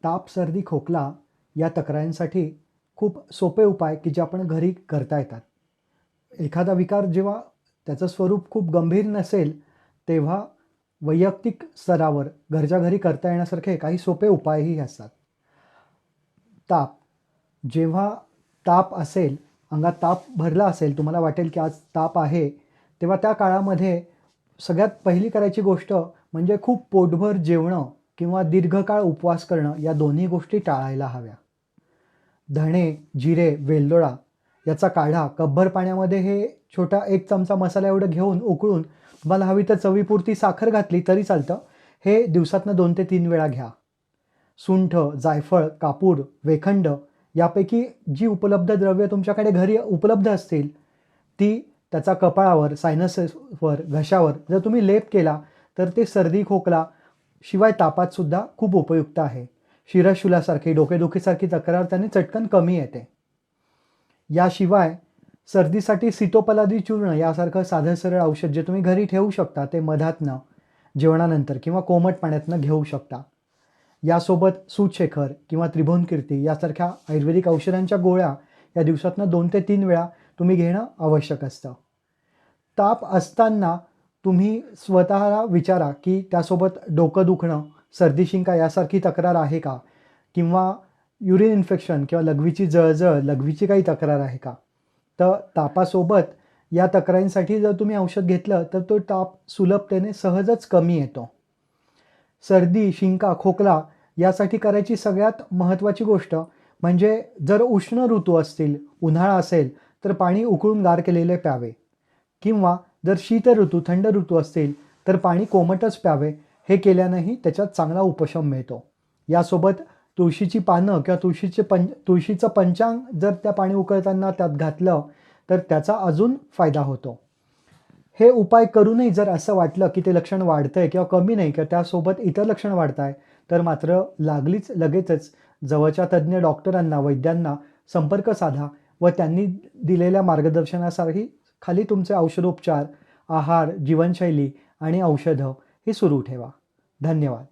ताप, सर्दी, खोकला या तक्रारींसाठी खूप सोपे उपाय की जे आपण घरी करता येतात. एखादा विकार जेव्हा त्याचं स्वरूप खूप गंभीर नसेल, तेव्हा वैयक्तिक स्तरावर घरच्या घरी करता येण्यासारखे काही सोपे उपायही असतात. ताप, जेव्हा ताप असेल, अंगात ताप भरला असेल, तुम्हाला वाटेल की आज ताप आहे, तेव्हा त्या काळामध्ये सगळ्यात पहिली करायची गोष्ट म्हणजे खूप पोटभर जेवणं किंवा दीर्घकाळ उपवास करणं या दोन्ही गोष्टी टाळायला हव्या. धणे, जिरे, वेलदोडा याचा काढा कपभर पाण्यामध्ये हे छोटा 1 चमचा मसाला एवढं घेऊन उकळून तुम्हाला हवी तर चवीपुरती साखर घातली तरी चालतं. हे दिवसातनं 2 ते 3 वेळा घ्या. सुंठ, जायफळ, कापूर, वेखंड यापैकी जी उपलब्ध द्रव्य तुमच्याकडे घरी उपलब्ध असतील, ती त्याचा कपाळावर, सायनसेसवर, घशावर जर तुम्ही लेप केला, तर ते सर्दी, खोकला शिवाय तापातसुद्धा खूप उपयुक्त आहे. शिरशुलासारखी, डोकेदुखीसारखी तक्रार त्याने चटकन कमी येते. याशिवाय सर्दीसाठी सीतोपलादी चूर्ण यासारखं साधं सरळ औषध जे तुम्ही घरी ठेवू शकता, ते मधातनं, जेवणानंतर किंवा कोमट पाण्यातनं घेऊ शकता. यासोबत सूतशेखर किंवा त्रिभुवनकीर्ती यासारख्या आयुर्वेदिक औषधांच्या गोळ्या या दिवसातनं 2 ते 3 वेळा तुम्ही घेणं आवश्यक असतं. ताप असताना तुम्ही स्वतःला विचारा की त्यासोबत डोकं दुखणं, सर्दी, शिंका यासारखी तक्रार आहे का? किंवा युरिन इन्फेक्शन किंवा लघवीची जळजळ, लघवीची काही तक्रार आहे का? तर तापासोबत या तक्रारींसाठी जर तुम्ही औषध घेतलं, तर तो ताप सुलभतेने सहजच कमी येतो. सर्दी, शिंका, खोकला यासाठी करायची सगळ्यात महत्त्वाची गोष्ट म्हणजे जर उष्ण ऋतू असतील, उन्हाळा असेल, तर पाणी उकळून गार केलेले प्यावे किंवा जर शीत ऋतू, थंड ऋतू असतील, तर पाणी कोमटच प्यावे. हे केल्यानंही त्याच्यात चांगला उपशम मिळतो. यासोबत तुळशीची पानं किंवा तुळशीचं पंचांग जर त्या पाणी उकळताना त्यात घातलं, तर त्याचा अजून फायदा होतो. हे उपाय करूनही जर असं वाटलं की ते लक्षण वाढतंय किंवा कमी नाही किंवा त्यासोबत इतर लक्षण वाढताय, तर मात्र लगेचच जवळच्या तज्ज्ञ डॉक्टरांना, वैद्यांना संपर्क साधा व त्यांनी दिलेल्या मार्गदर्शनासाठी खाली तुमचे औषधोपचार, आहार, जीवनशैली आणि औषधं हे सुरू ठेवा. धन्यवाद.